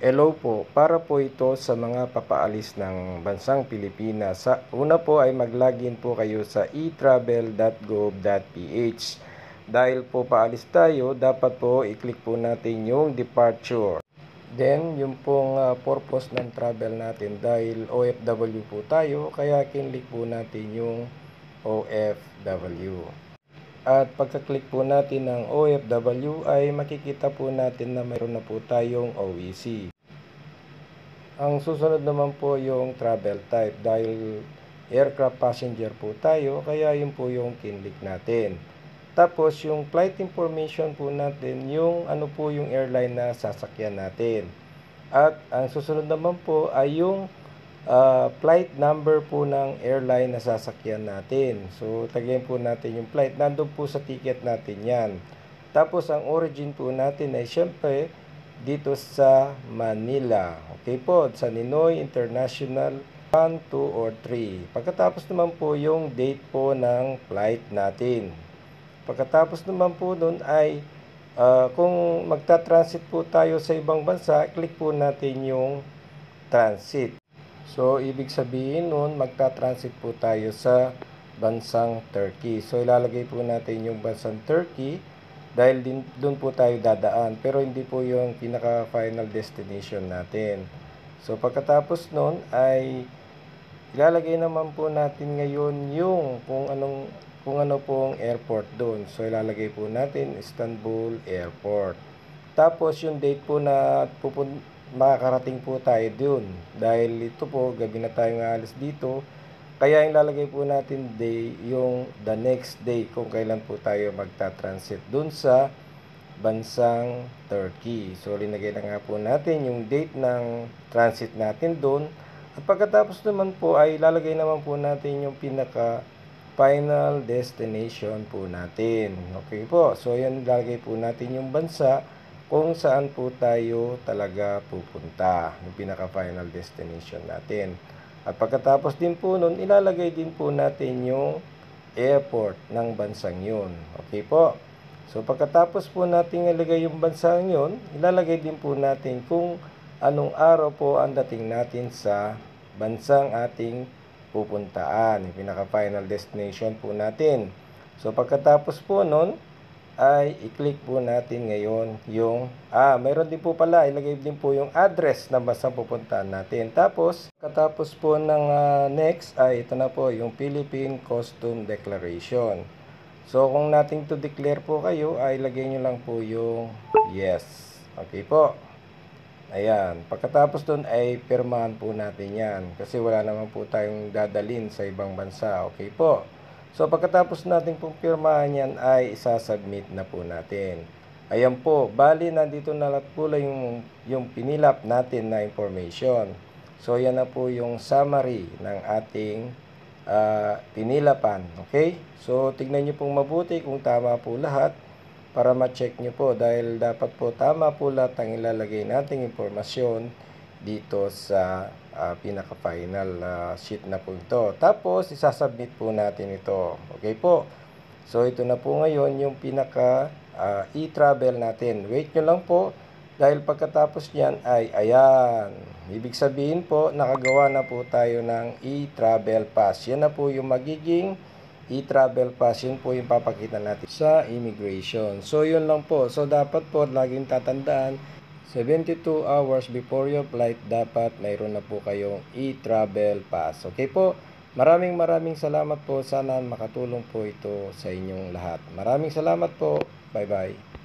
Hello po, para po ito sa mga papaalis ng bansang Pilipinas. Una po ay mag-login po kayo sa etravel.gov.ph. Dahil po paalis tayo, dapat po i-click po natin yung departure. Then, yung pong purpose ng travel natin dahil OFW po tayo, kaya kinlik po natin yung OFW. At pagka-click po natin ng OFW ay makikita po natin na mayroon na po tayong OEC. Ang susunod naman po yung travel type dahil aircraft passenger po tayo, kaya yun po yung kinlik natin. Tapos yung flight information po natin, yung ano po yung airline na sasakyan natin. At ang susunod naman po ay yung flight number po ng airline na sasakyan natin. So, tagayin po natin yung flight. Nandun po sa ticket natin yan. Tapos, ang origin po natin ay syempre dito sa Manila. Okay po, sa Ninoy International 1, 2, or 3. Pagkatapos naman po yung date po ng flight natin. Pagkatapos naman po nun ay kung magta-transit po tayo sa ibang bansa, click po natin yung transit. So, ibig sabihin nun, magta-transit po tayo sa bansang Turkey. So, ilalagay po natin yung bansang Turkey dahil doon po tayo dadaan. Pero hindi po yung pinaka-final destination natin. So, pagkatapos nun ay ilalagay naman po natin ngayon yung kung ano pong airport doon. So, ilalagay po natin Istanbul Airport. Tapos, yung date po na makakarating po tayo dun. Dahil ito po, gabi na tayo alis dito. Kaya yung lalagay po natin day, yung the next day kung kailan po tayo magta-transit dun sa bansang Turkey. So, linagay na nga po natin yung date ng transit natin dun. At pagkatapos naman po ay lalagay naman po natin yung pinaka final destination po natin. Okay po. So, yan lalagay po natin yung bansa kung saan po tayo talaga pupunta, yung pinaka-final destination natin. At pagkatapos din po nun, ilalagay din po natin yung airport ng bansang yun. Okay po? So, pagkatapos po natin ilagay yung bansang yun, ilalagay din po natin kung anong araw po ang dating natin sa bansang ating pupuntaan, yung pinaka-final destination po natin. So, pagkatapos po nun, ay i-click po natin ngayon yung mayroon din po pala, ilagay din po yung address na bansang pupuntahan natin. Tapos, katapos po ng next ay ito na po yung Philippine Custom Declaration. So, kung nating to declare po kayo, ay ilagay nyo lang po yung yes. Okay po. Ayan. Pagkatapos dun ay pirmahan po natin yan. Kasi wala naman po tayong dadalhin sa ibang bansa. Okay po. So, pagkatapos natin pong pirmahan yan ay isasubmit na po natin. Ayan po, bali nandito na lahat po lang yung pinilap natin na information. So, yan na po yung summary ng ating pinilapan. Okay? So, tignan nyo pong mabuti kung tama po lahat para ma-check nyo po. Dahil dapat po tama po lahat ang ilalagay nating informasyon dito sa pinaka-final sheet na po ito. Tapos, isasubmit po natin ito. Okay po. So, ito na po ngayon yung pinaka e-travel natin. Wait nyo lang po. Dahil pagkatapos niyan ay ayan. Ibig sabihin po, nakagawa na po tayo ng e-travel pass. Yan na po yung magiging e-travel pass. Yun po yung papakita natin sa immigration. So, yun lang po. So, dapat po laging tatandaan 72 hours before your flight, dapat mayroon na po kayong e-travel pass. Okay po? Maraming salamat po. Sana makatulong po ito sa inyong lahat. Maraming salamat po. Bye-bye.